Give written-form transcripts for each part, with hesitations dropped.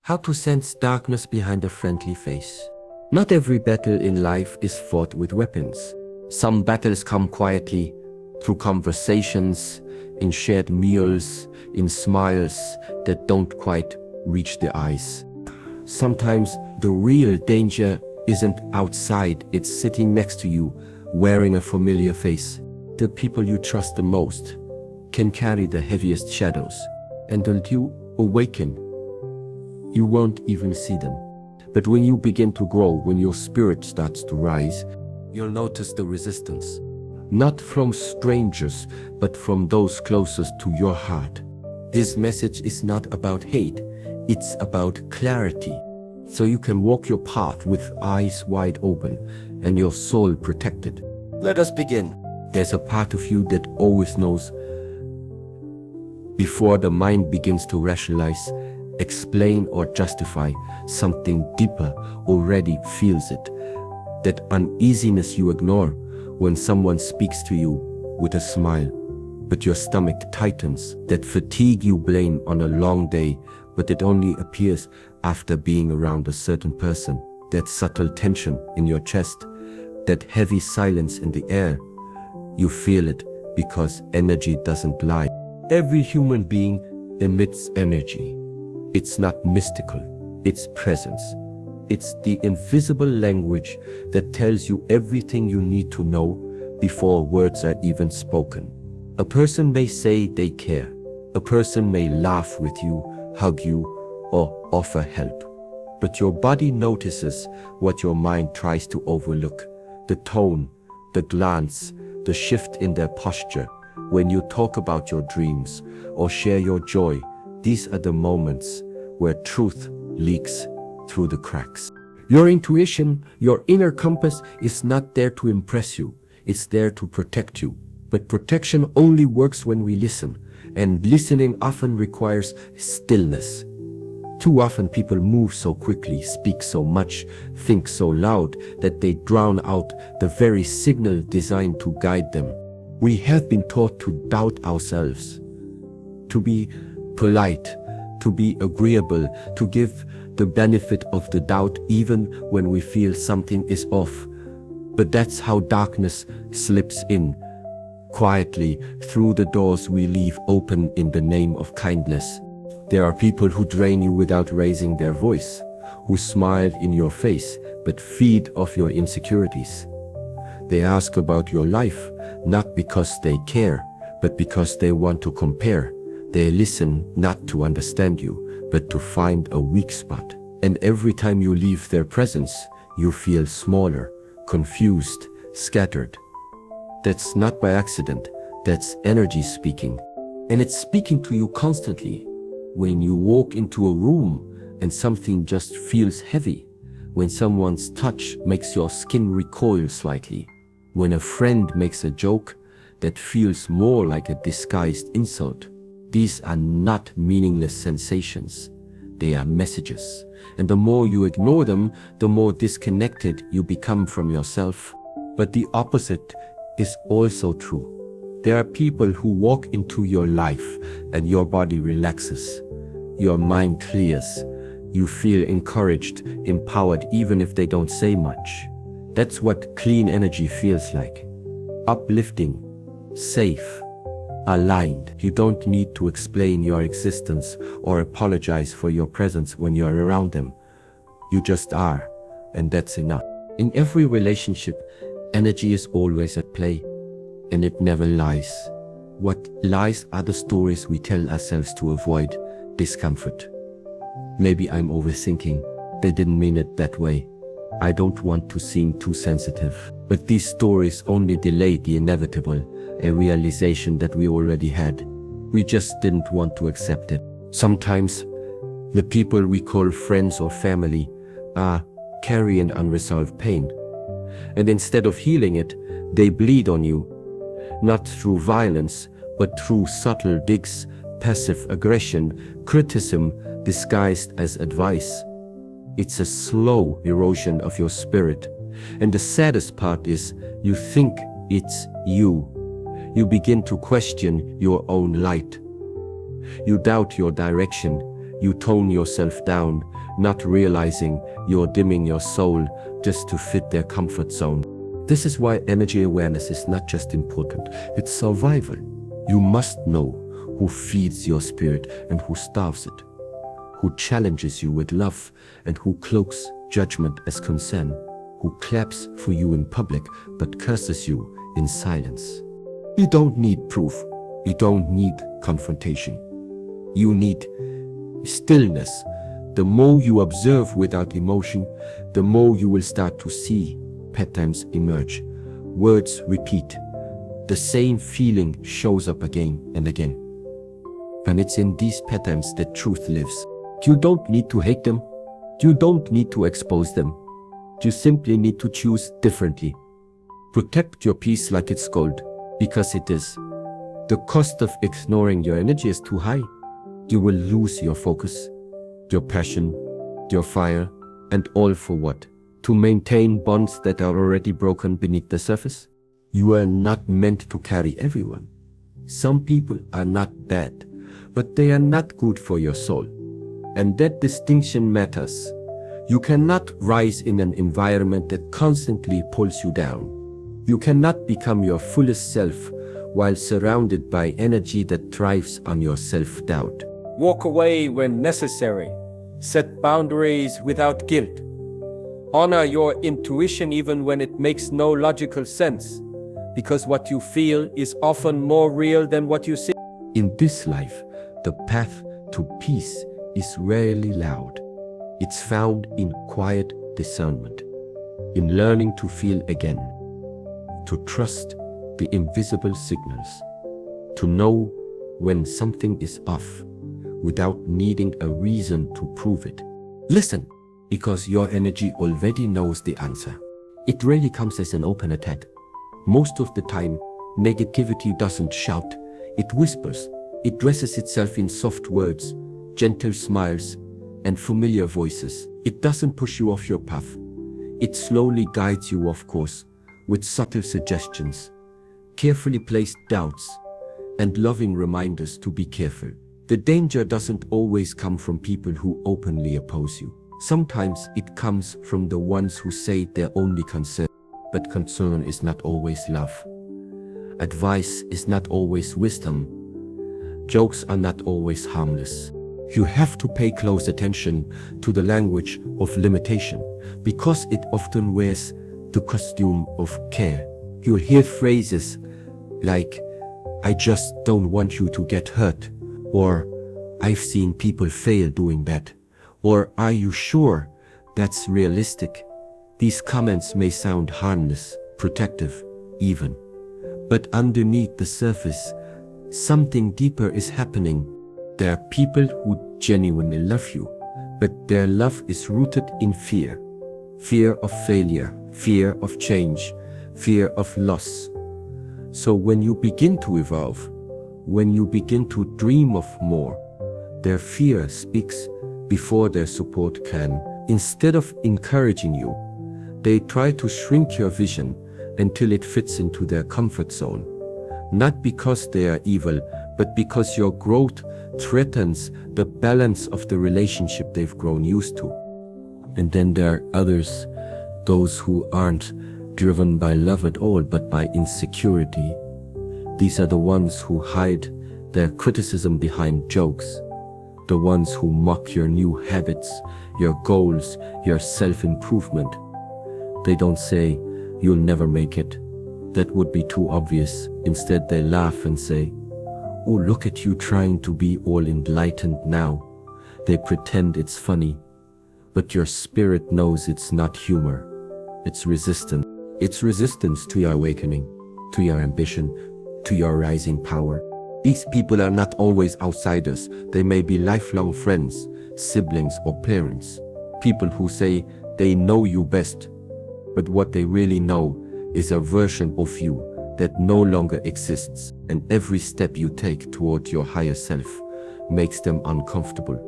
How to sense darkness behind a friendly face. Not every battle in life is fought with weapons. Some battles come quietly, through conversations, in shared meals, in smiles that don't quite reach the eyes. Sometimes the real danger isn't outside, it's sitting next to you, wearing a familiar face. The people you trust the most can carry the heaviest shadows, and until you awaken, you won't even see them. But when you begin to grow, when your spirit starts to rise, you'll notice the resistance. Not from strangers, but from those closest to your heart. This message is not about hate, it's about clarity. So you can walk your path with eyes wide open and your soul protected. Let us begin. There's a part of you that always knows before the mind begins to rationalize, explain or justify. Something deeper already feels it. That uneasiness you ignore when someone speaks to you with a smile, but your stomach tightens. That fatigue you blame on a long day, but it only appears after being around a certain person. That subtle tension in your chest, that heavy silence in the air, you feel it because energy doesn't lie. Every human being emits energy. It's not mystical, it's presence. It's the invisible language that tells you everything you need to know before words are even spoken. A person may say they care. A person may laugh with you, hug you, or offer help. But your body notices what your mind tries to overlook. The tone, the glance, the shift in their posture. When you talk about your dreams or share your joy, these are the moments where truth leaks through the cracks. Your intuition, your inner compass is not there to impress you. It's there to protect you. But protection only works when we listen, and listening often requires stillness. Too often people move so quickly, speak so much, think so loud that they drown out the very signal designed to guide them. We have been taught to doubt ourselves, to be polite, to be agreeable, to give the benefit of the doubt even when we feel something is off. But that's how darkness slips in, quietly through the doors we leave open in the name of kindness. There are people who drain you without raising their voice, who smile in your face but feed off your insecurities. They ask about your life, not because they care, but because they want to compare. They listen not to understand you, but to find a weak spot. And every time you leave their presence, you feel smaller, confused, scattered. That's not by accident, that's energy speaking. And it's speaking to you constantly. When you walk into a room and something just feels heavy, when someone's touch makes your skin recoil slightly, when a friend makes a joke that feels more like a disguised insult, these are not meaningless sensations. They are messages. And the more you ignore them, the more disconnected you become from yourself. But the opposite is also true. There are people who walk into your life and your body relaxes. Your mind clears. You feel encouraged, empowered, even if they don't say much. That's what clean energy feels like. Uplifting, safe, aligned. You don't need to explain your existence or apologize for your presence when you're around them. You just are, and that's enough. In every relationship, energy is always at play, and it never lies. What lies are the stories we tell ourselves to avoid discomfort. Maybe I'm overthinking. They didn't mean it that way. I don't want to seem too sensitive. But these stories only delay the inevitable, a realization that we already had. We just didn't want to accept it. Sometimes, the people we call friends or family carry an unresolved pain. And instead of healing it, they bleed on you. Not through violence, but through subtle digs, passive aggression, criticism disguised as advice. It's a slow erosion of your spirit. And the saddest part is, you think it's you. You begin to question your own light. You doubt your direction. You tone yourself down, not realizing you're dimming your soul just to fit their comfort zone. This is why energy awareness is not just important, it's survival. You must know who feeds your spirit and who starves it, who challenges you with love and who cloaks judgment as concern, who claps for you in public but curses you in silence. You don't need proof. You don't need confrontation. You need stillness. The more you observe without emotion, the more you will start to see patterns emerge. Words repeat. The same feeling shows up again and again. And it's in these patterns that truth lives. You don't need to hate them. You don't need to expose them. You simply need to choose differently. Protect your peace like it's gold, because it is. The cost of ignoring your energy is too high. You will lose your focus, your passion, your fire, and all for what? To maintain bonds that are already broken beneath the surface? You are not meant to carry everyone. Some people are not bad, but they are not good for your soul. And that distinction matters. You cannot rise in an environment that constantly pulls you down. You cannot become your fullest self while surrounded by energy that thrives on your self-doubt. Walk away when necessary. Set boundaries without guilt. Honor your intuition even when it makes no logical sense, because what you feel is often more real than what you see. In this life, the path to peace is rarely loud. It's found in quiet discernment, in learning to feel again, to trust the invisible signals, to know when something is off without needing a reason to prove it. Listen, because your energy already knows the answer. It rarely comes as an open attack. Most of the time, negativity doesn't shout, it whispers. It dresses itself in soft words, gentle smiles, and familiar voices. It doesn't push you off your path. It slowly guides you off course with subtle suggestions, carefully placed doubts, and loving reminders to be careful. The danger doesn't always come from people who openly oppose you. Sometimes it comes from the ones who say they're only concerned. But concern is not always love. Advice is not always wisdom. Jokes are not always harmless. You have to pay close attention to the language of limitation, because it often wears the costume of care. You'll hear phrases like, "I just don't want you to get hurt," or "I've seen people fail doing that," or "Are you sure that's realistic?" These comments may sound harmless, protective, even. But underneath the surface, something deeper is happening. There are people who genuinely love you, but their love is rooted in fear. Fear of failure, fear of change, fear of loss. So when you begin to evolve, when you begin to dream of more, their fear speaks before their support can. Instead of encouraging you, they try to shrink your vision until it fits into their comfort zone. Not because they are evil, but because your growth threatens the balance of the relationship they've grown used to. And then there are others, those who aren't driven by love at all, but by insecurity. These are the ones who hide their criticism behind jokes, the ones who mock your new habits, your goals, your self-improvement. They don't say, "You'll never make it." That would be too obvious. Instead, they laugh and say, "Oh, look at you trying to be all enlightened now." They pretend it's funny, but your spirit knows it's not humor. It's resistance. It's resistance to your awakening, to your ambition, to your rising power. These people are not always outsiders. They may be lifelong friends, siblings, or parents. People who say they know you best, but what they really know is a version of you that no longer exists, and every step you take toward your higher self makes them uncomfortable,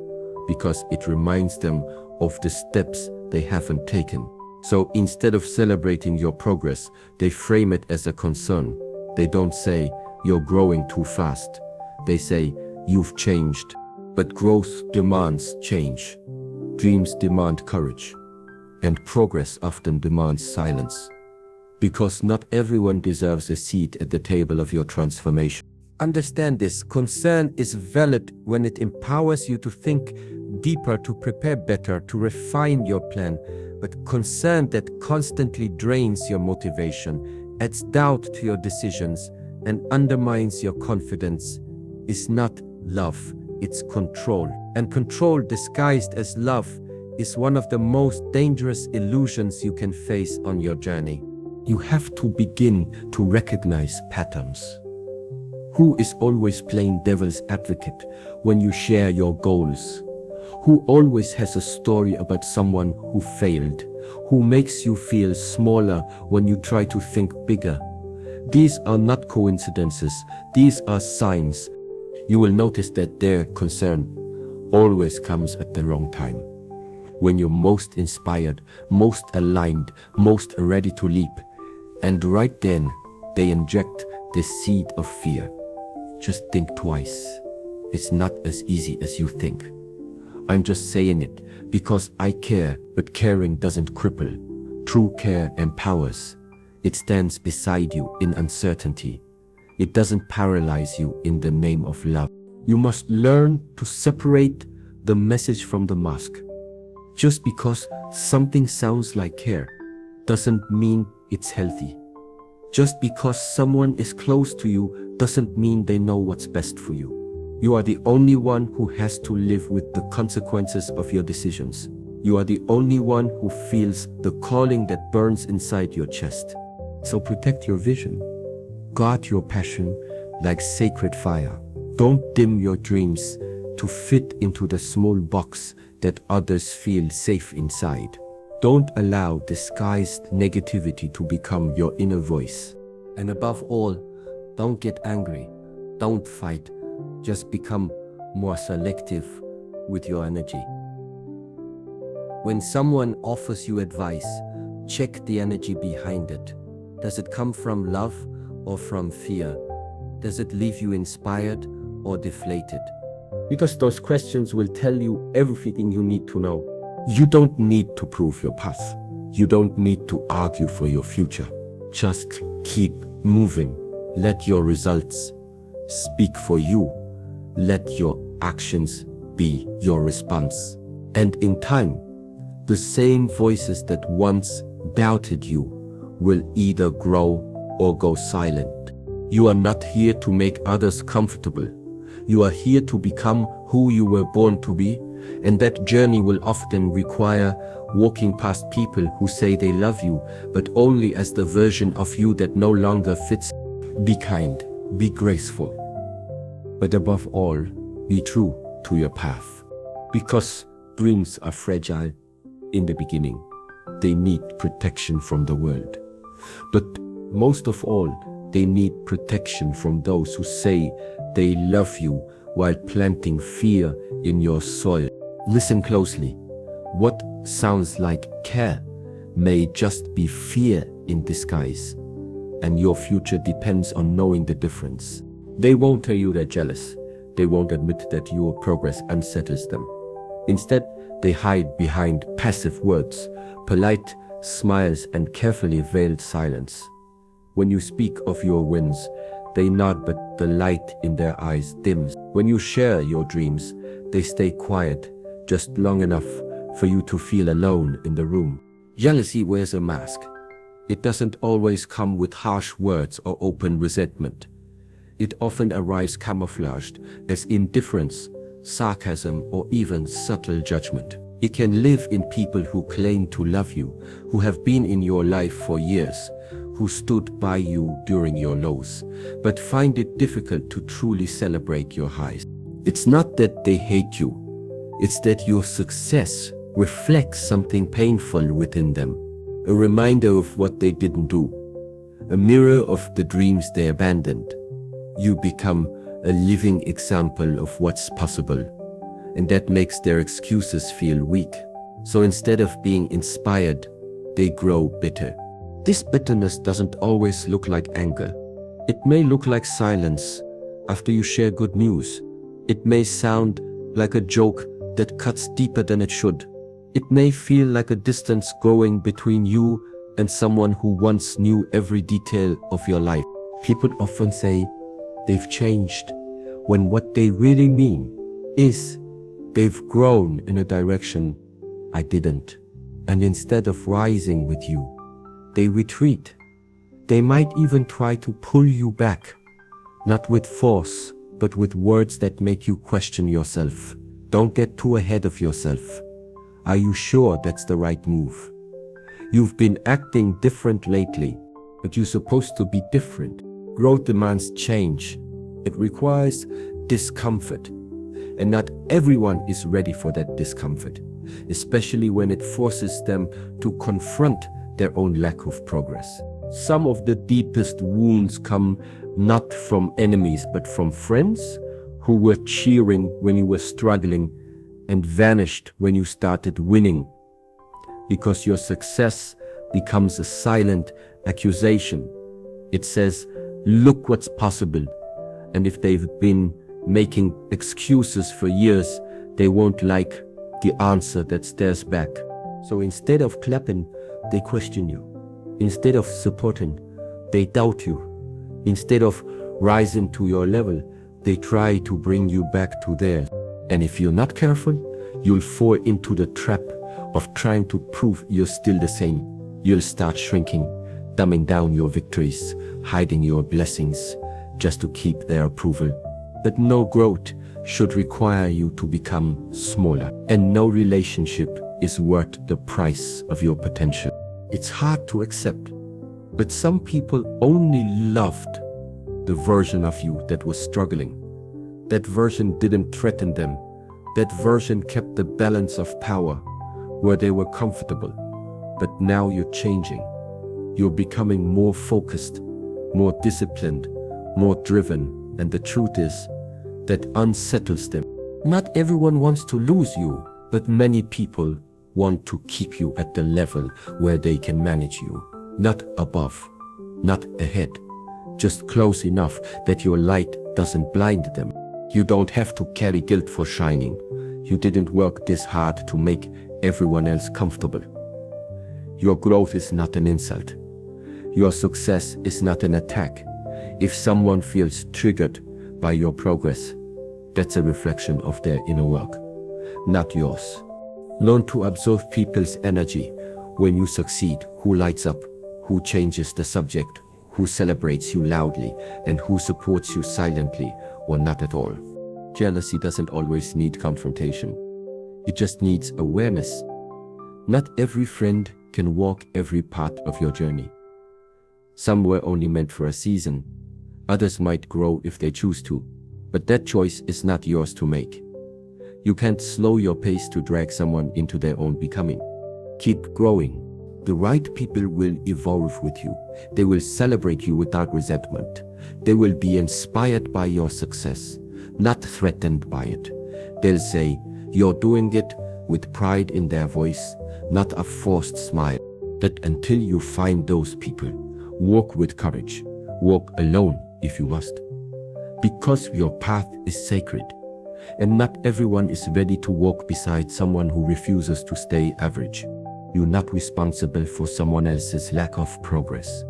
because it reminds them of the steps they haven't taken. So instead of celebrating your progress, they frame it as a concern. They don't say, "You're growing too fast." They say, "You've changed." But growth demands change. Dreams demand courage. And progress often demands silence. Because not everyone deserves a seat at the table of your transformation. Understand this. Concern is valid when it empowers you to think deeper, to prepare better, to refine your plan. But concern that constantly drains your motivation, adds doubt to your decisions, and undermines your confidence is not love, it's control. And control disguised as love is one of the most dangerous illusions you can face on your journey. You have to begin to recognize patterns. Who is always playing devil's advocate when you share your goals? Who always has a story about someone who failed? Who makes you feel smaller when you try to think bigger? These are not coincidences, these are signs. You will notice that their concern always comes at the wrong time. When you're most inspired, most aligned, most ready to leap. And right then, they inject the seed of fear. Just think twice. It's not as easy as you think. I'm just saying it because I care, but caring doesn't cripple. True care empowers. It stands beside you in uncertainty. It doesn't paralyze you in the name of love. You must learn to separate the message from the mask. Just because something sounds like care doesn't mean it's healthy. Just because someone is close to you doesn't mean they know what's best for you. You are the only one who has to live with the consequences of your decisions. You are the only one who feels the calling that burns inside your chest. So protect your vision. Guard your passion like sacred fire. Don't dim your dreams to fit into the small box that others feel safe inside. Don't allow disguised negativity to become your inner voice. And above all, don't get angry. Don't fight. Just become more selective with your energy. When someone offers you advice, check the energy behind it. Does it come from love or from fear? Does it leave you inspired or deflated? Because those questions will tell you everything you need to know. You don't need to prove your path. You don't need to argue for your future. Just keep moving. Let your results speak for you. Let your actions be your response. And in time, the same voices that once doubted you will either grow or go silent. You are not here to make others comfortable. You are here to become who you were born to be, and that journey will often require walking past people who say they love you, but only as the version of you that no longer fits. Be kind, be graceful, but above all, be true to your path. Because dreams are fragile in the beginning. They need protection from the world. But most of all, they need protection from those who say they love you while planting fear in your soil. Listen closely. What sounds like care may just be fear in disguise, and your future depends on knowing the difference. They won't tell you they're jealous. They won't admit that your progress unsettles them. Instead, they hide behind passive words, polite smiles, and carefully veiled silence. When you speak of your wins, they nod, but the light in their eyes dims. When you share your dreams, they stay quiet just long enough for you to feel alone in the room. Jealousy wears a mask. It doesn't always come with harsh words or open resentment. It often arrives camouflaged as indifference, sarcasm, or even subtle judgment. It can live in people who claim to love you, who have been in your life for years, who stood by you during your lows, but find it difficult to truly celebrate your highs. It's not that they hate you, it's that your success reflects something painful within them, a reminder of what they didn't do, a mirror of the dreams they abandoned. You become a living example of what's possible, and that makes their excuses feel weak. So instead of being inspired, they grow bitter. This bitterness doesn't always look like anger. It may look like silence after you share good news. It may sound like a joke that cuts deeper than it should. It may feel like a distance growing between you and someone who once knew every detail of your life. People often say they've changed, when what they really mean is they've grown in a direction I didn't. And instead of rising with you, they retreat. They might even try to pull you back, not with force, but with words that make you question yourself. Don't get too ahead of yourself. Are you sure that's the right move? You've been acting different lately, but you're supposed to be different. Growth demands change. It requires discomfort. And not everyone is ready for that discomfort, especially when it forces them to confront their own lack of progress. Some of the deepest wounds come not from enemies, but from friends who were cheering when you were struggling and vanished when you started winning. Because your success becomes a silent accusation. It says, look what's possible. And if they've been making excuses for years, they won't like the answer that stares back. So instead of clapping, they question you. Instead of supporting, they doubt you. Instead of rising to your level, they try to bring you back to theirs. And if you're not careful, you'll fall into the trap of trying to prove you're still the same. You'll start shrinking, dumbing down your victories, hiding your blessings, just to keep their approval. But no growth should require you to become smaller. And no relationship is worth the price of your potential. It's hard to accept, but some people only loved the version of you that was struggling. That version didn't threaten them. That version kept the balance of power where they were comfortable. But now you're changing. You're becoming more focused, more disciplined, more driven, and the truth is that unsettles them. Not everyone wants to lose you, but many people want to keep you at the level where they can manage you. Not above, not ahead, just close enough that your light doesn't blind them. You don't have to carry guilt for shining. You didn't work this hard to make everyone else comfortable. Your growth is not an insult. Your success is not an attack. If someone feels triggered by your progress, that's a reflection of their inner work, not yours. Learn to observe people's energy when you succeed, who lights up, who changes the subject, who celebrates you loudly, and who supports you silently or not at all. Jealousy doesn't always need confrontation. It just needs awareness. Not every friend can walk every part of your journey. Some were only meant for a season. Others might grow if they choose to, but that choice is not yours to make. You can't slow your pace to drag someone into their own becoming. Keep growing. The right people will evolve with you. They will celebrate you without resentment. They will be inspired by your success, not threatened by it. They'll say, you're doing it with pride in their voice, not a forced smile. That until you find those people, walk with courage. Walk alone if you must. Because your path is sacred. And not everyone is ready to walk beside someone who refuses to stay average. You're not responsible for someone else's lack of progress.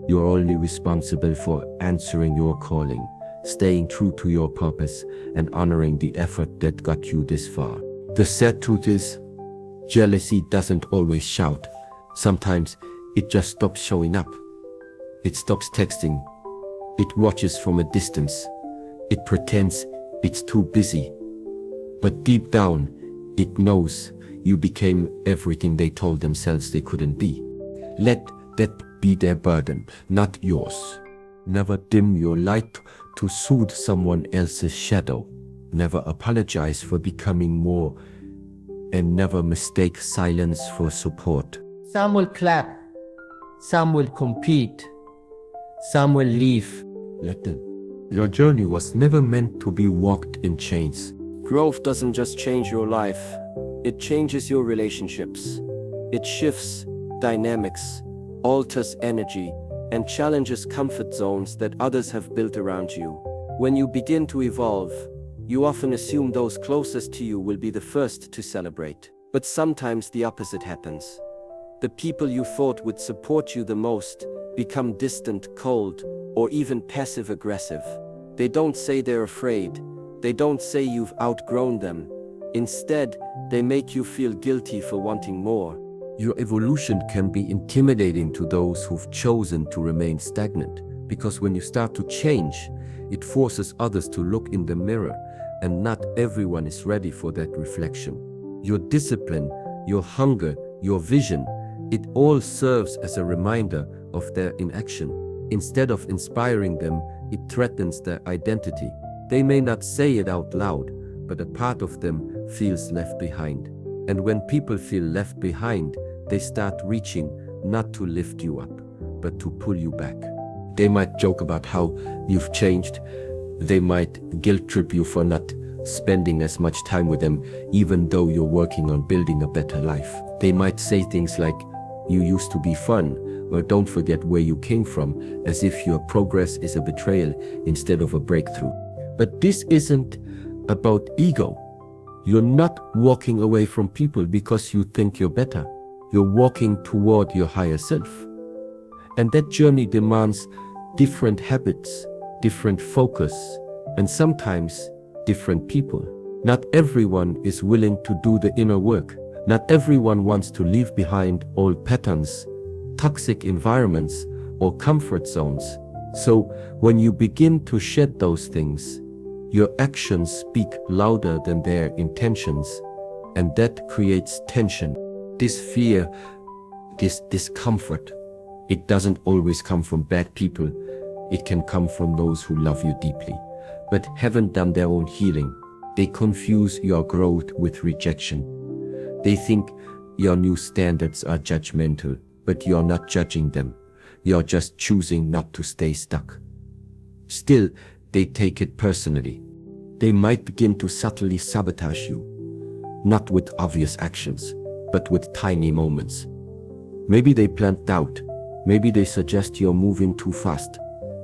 You're only responsible for answering your calling, staying true to your purpose, and honoring the effort that got you this far. The sad truth is, jealousy doesn't always shout. Sometimes it just stops showing up. It stops texting. It watches from a distance. It pretends it's too busy. But deep down, it knows you became everything they told themselves they couldn't be. Let that be their burden, not yours. Never dim your light to soothe someone else's shadow. Never apologize for becoming more, and never mistake silence for support. Some will clap, some will compete, some will leave. Let them. Your journey was never meant to be walked in chains. Growth doesn't just change your life, it changes your relationships. It shifts dynamics, alters energy, and challenges comfort zones that others have built around you. When you begin to evolve, You often assume those closest to you will be the first to celebrate. But sometimes the opposite happens. The people you thought would support you the most become distant, cold, or even passive-aggressive. They don't say they're afraid. They don't say you've outgrown them. Instead, they make you feel guilty for wanting more. Your evolution can be intimidating to those who've chosen to remain stagnant, because when you start to change, it forces others to look in the mirror, and not everyone is ready for that reflection. Your discipline, your hunger, your vision, it all serves as a reminder of their inaction. Instead of inspiring them, it threatens their identity. They may not say it out loud, but a part of them feels left behind. And when people feel left behind, they start reaching not to lift you up, but to pull you back. They might joke about how you've changed. They might guilt trip you for not spending as much time with them, even though you're working on building a better life. They might say things like, "You used to be fun," or "Don't forget where you came from," as if your progress is a betrayal instead of a breakthrough. But this isn't about ego. You're not walking away from people because you think you're better. You're walking toward your higher self. And that journey demands different habits, different focus, and sometimes different people. Not everyone is willing to do the inner work. Not everyone wants to leave behind old patterns, toxic environments, or comfort zones. So when you begin to shed those things, your actions speak louder than their intentions, and that creates tension. This fear, this discomfort, it doesn't always come from bad people. It can come from those who love you deeply, but haven't done their own healing. They confuse your growth with rejection. They think your new standards are judgmental, but you're not judging them. You're just choosing not to stay stuck. Still, they take it personally. They might begin to subtly sabotage you, not with obvious actions, but with tiny moments. Maybe they plant doubt. Maybe they suggest you're moving too fast.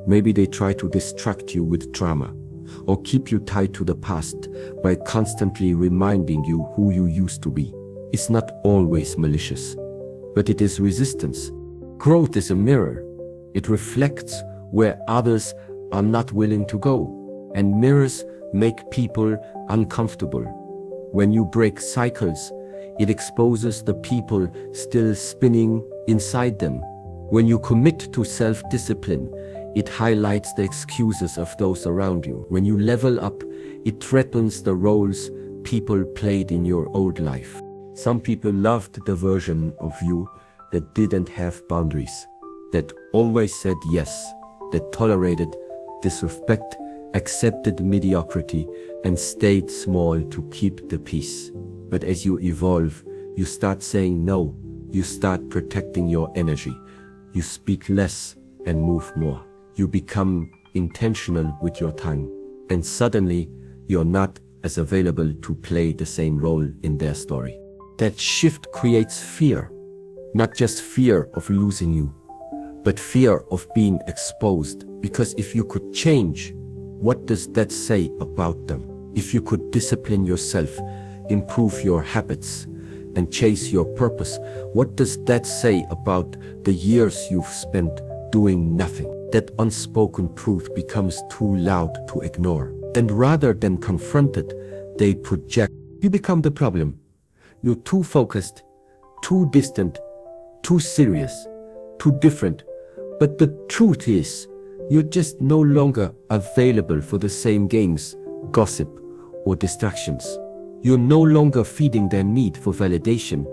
Maybe they try to distract you with drama, or keep you tied to the past by constantly reminding you who you used to be. It's not always malicious, but it is resistance. Growth is a mirror. It reflects where others are not willing to go, and mirrors make people uncomfortable. When you break cycles, it exposes the people still spinning inside them. When you commit to self-discipline, it highlights the excuses of those around you. When you level up, it threatens the roles people played in your old life. Some people loved the version of you that didn't have boundaries, that always said yes, that tolerated disrespect, accepted mediocrity, and stayed small to keep the peace. But as you evolve, you start saying no. You start protecting your energy. You speak less and move more. You become intentional with your time. And suddenly, you're not as available to play the same role in their story. That shift creates fear. Not just fear of losing you, but fear of being exposed. Because if you could change, what does that say about them? If you could discipline yourself, improve your habits, and chase your purpose, what does that say about the years you've spent doing nothing? That unspoken truth becomes too loud to ignore. And rather than confront it, they project. You become the problem. You're too focused, too distant, too serious, too different. But the truth is, you're just no longer available for the same games, gossip, or distractions. You're no longer feeding their need for validation.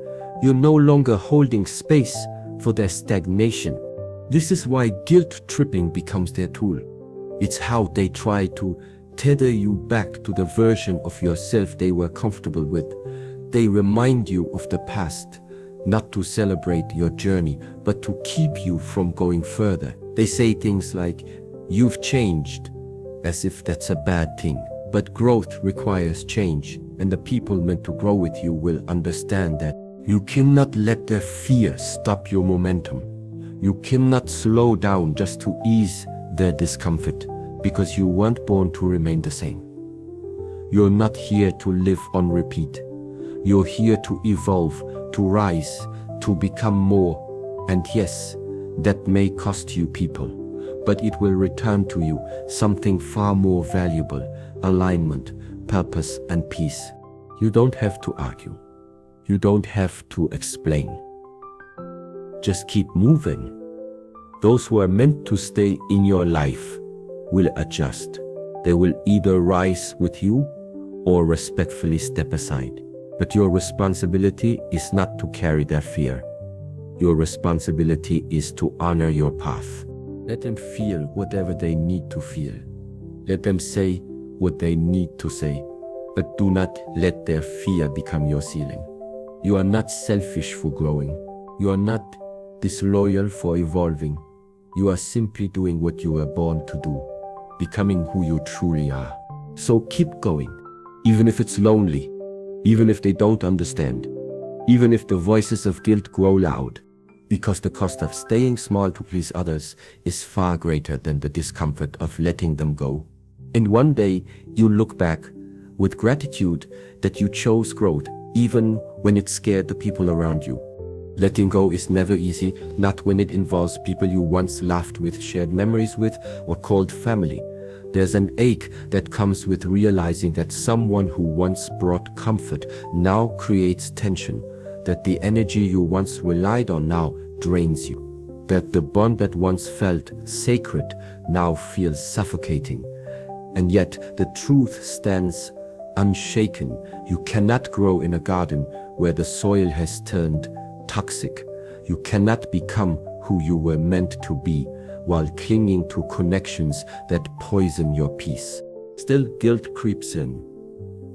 You're no longer holding space for their stagnation. This is why guilt tripping becomes their tool. It's how they try to tether you back to the version of yourself they were comfortable with. They remind you of the past, not to celebrate your journey, but to keep you from going further. They say things like, "You've changed," as if that's a bad thing. But growth requires change, and the people meant to grow with you will understand that. You cannot let their fear stop your momentum. You cannot slow down just to ease their discomfort, because you weren't born to remain the same. You're not here to live on repeat. You're here to evolve, to rise, to become more. And yes, that may cost you people, but it will return to you something far more valuable: alignment, purpose, and peace. You don't have to argue. You don't have to explain. Just keep moving. Those who are meant to stay in your life will adjust. They will either rise with you or respectfully step aside. But your responsibility is not to carry their fear. Your responsibility is to honor your path. Let them feel whatever they need to feel. Let them say what they need to say. But do not let their fear become your ceiling. You are not selfish for growing. You are not disloyal for evolving. You are simply doing what you were born to do, becoming who you truly are. So keep going, even if it's lonely, even if they don't understand, even if the voices of guilt grow loud, because the cost of staying small to please others is far greater than the discomfort of letting them go. And one day you look back with gratitude that you chose growth, even when it scared the people around you. Letting go is never easy, not when it involves people you once laughed with, shared memories with, or called family. There's an ache that comes with realizing that someone who once brought comfort now creates tension, that the energy you once relied on now drains you, that the bond that once felt sacred now feels suffocating. And yet the truth stands unshaken. You cannot grow in a garden where the soil has turned toxic. You cannot become who you were meant to be while clinging to connections that poison your peace. Still, guilt creeps in.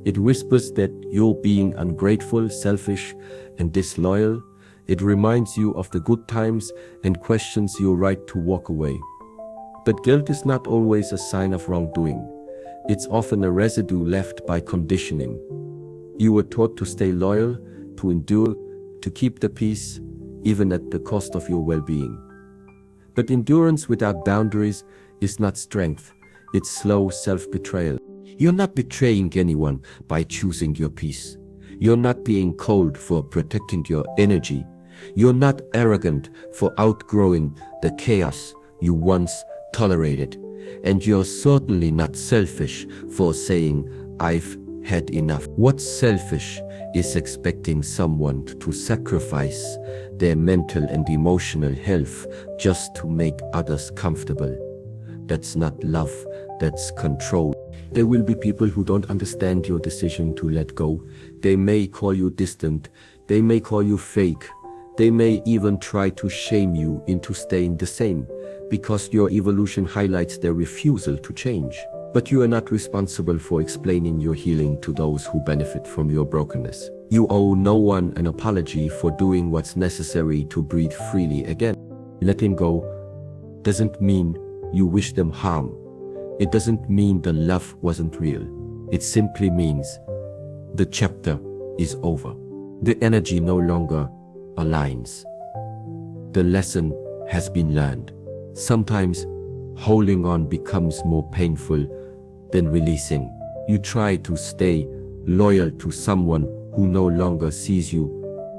It whispers that you're being ungrateful, selfish, and disloyal. It reminds you of the good times and questions your right to walk away. But guilt is not always a sign of wrongdoing. It's often a residue left by conditioning. You were taught to stay loyal, to endure, to keep the peace, even at the cost of your well-being. But endurance without boundaries is not strength, it's slow self-betrayal. You're not betraying anyone by choosing your peace. You're not being cold for protecting your energy. You're not arrogant for outgrowing the chaos you once tolerated. And you're certainly not selfish for saying, "I've had enough." What's selfish is expecting someone to sacrifice their mental and emotional health just to make others comfortable. That's not love, that's control. There will be people who don't understand your decision to let go. They may call you distant, they may call you fake, they may even try to shame you into staying the same, because your evolution highlights their refusal to change. But you are not responsible for explaining your healing to those who benefit from your brokenness. You owe no one an apology for doing what's necessary to breathe freely again. Letting go doesn't mean you wish them harm. It doesn't mean the love wasn't real. It simply means the chapter is over. The energy no longer aligns. The lesson has been learned. Sometimes holding on becomes more painful than releasing. You try to stay loyal to someone who no longer sees you,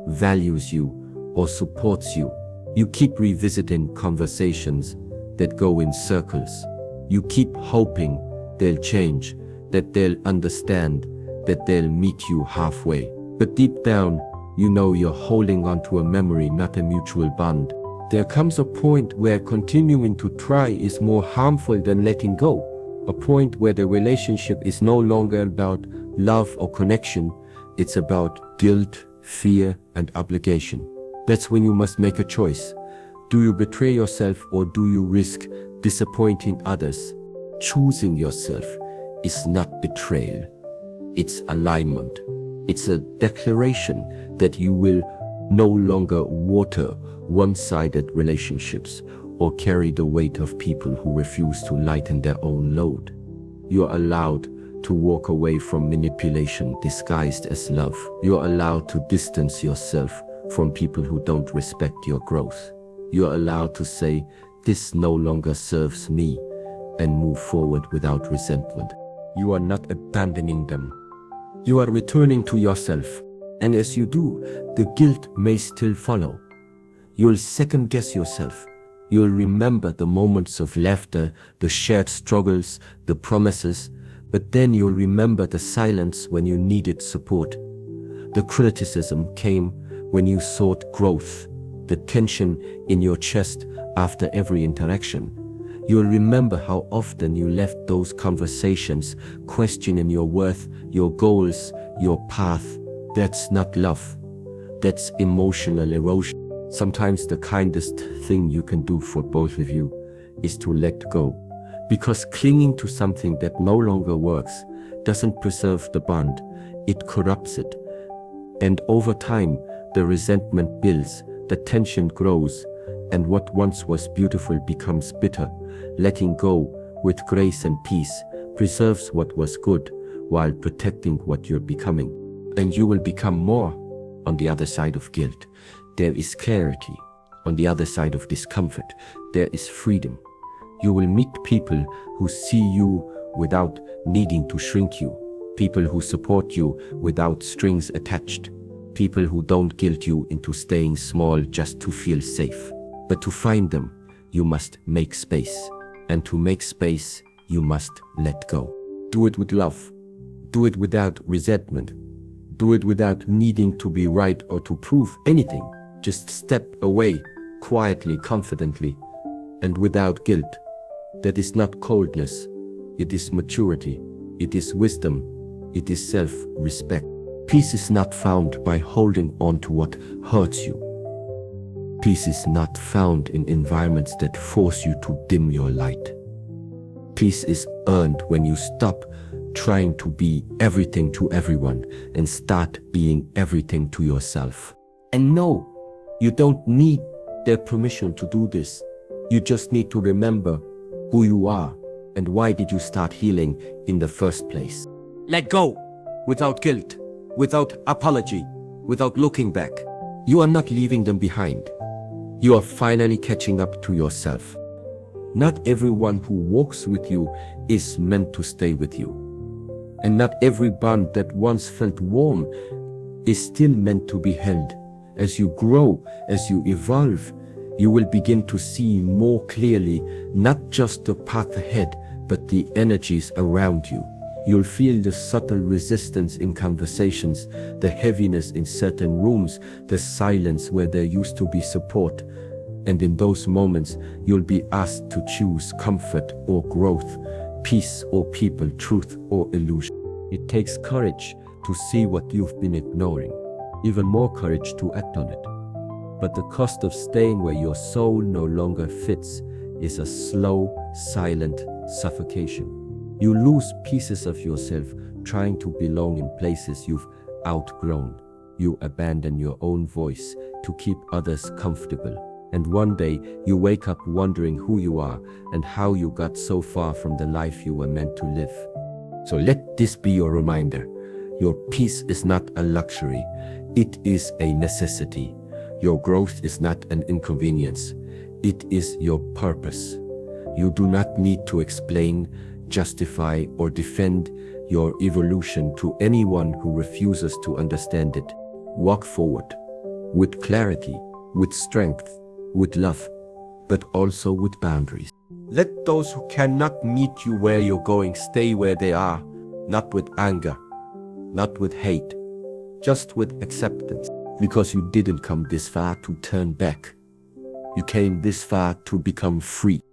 values you, or supports you. You keep revisiting conversations that go in circles. You keep hoping they'll change, that they'll understand, that they'll meet you halfway. But deep down, you know you're holding on to a memory, not a mutual bond. There comes a point where continuing to try is more harmful than letting go. A point where the relationship is no longer about love or connection, it's about guilt, fear, and obligation. That's when you must make a choice. Do you betray yourself or do you risk disappointing others? Choosing yourself is not betrayal. It's alignment. It's a declaration that you will no longer water one-sided relationships or carry the weight of people who refuse to lighten their own load. You're allowed to walk away from manipulation disguised as love. You're allowed to distance yourself from people who don't respect your growth. You're allowed to say, "This no longer serves me," and move forward without resentment. You are not abandoning them. You are returning to yourself. And as you do, the guilt may still follow. You'll second guess yourself. You'll remember the moments of laughter, the shared struggles, the promises, but then you'll remember the silence when you needed support. The criticism came when you sought growth, the tension in your chest after every interaction. You'll remember how often you left those conversations questioning your worth, your goals, your path. That's not love. That's emotional erosion. Sometimes the kindest thing you can do for both of you is to let go. Because clinging to something that no longer works doesn't preserve the bond, it corrupts it. And over time, the resentment builds, the tension grows, and what once was beautiful becomes bitter. Letting go with grace and peace preserves what was good while protecting what you're becoming. And you will become more on the other side of guilt. There is clarity. On the other side of discomfort, there is freedom. You will meet people who see you without needing to shrink you. People who support you without strings attached. People who don't guilt you into staying small just to feel safe. But to find them, you must make space. And to make space, you must let go. Do it with love. Do it without resentment. Do it without needing to be right or to prove anything. Just step away, quietly, confidently, and without guilt. That is not coldness. It is maturity. It is wisdom. It is self-respect. Peace is not found by holding on to what hurts you. Peace is not found in environments that force you to dim your light. Peace is earned when you stop trying to be everything to everyone and start being everything to yourself. And no, you don't need their permission to do this. You just need to remember who you are and why did you start healing in the first place. Let go without guilt, without apology, without looking back. You are not leaving them behind. You are finally catching up to yourself. Not everyone who walks with you is meant to stay with you. And not every bond that once felt warm is still meant to be held. As you grow, as you evolve, you will begin to see more clearly not just the path ahead, but the energies around you. You'll feel the subtle resistance in conversations, the heaviness in certain rooms, the silence where there used to be support. And in those moments, you'll be asked to choose comfort or growth, peace or people, truth or illusion. It takes courage to see what you've been ignoring, even more courage to act on it. But the cost of staying where your soul no longer fits is a slow, silent suffocation. You lose pieces of yourself trying to belong in places you've outgrown. You abandon your own voice to keep others comfortable. And one day you wake up wondering who you are and how you got so far from the life you were meant to live. So let this be your reminder. Your peace is not a luxury. It is a necessity. Your growth is not an inconvenience. It is your purpose. You do not need to explain, justify, or defend your evolution to anyone who refuses to understand it. Walk forward with clarity, with strength, with love, but also with boundaries. Let those who cannot meet you where you're going stay where they are, not with anger, not with hate, just with acceptance. Because you didn't come this far to turn back. You came this far to become free.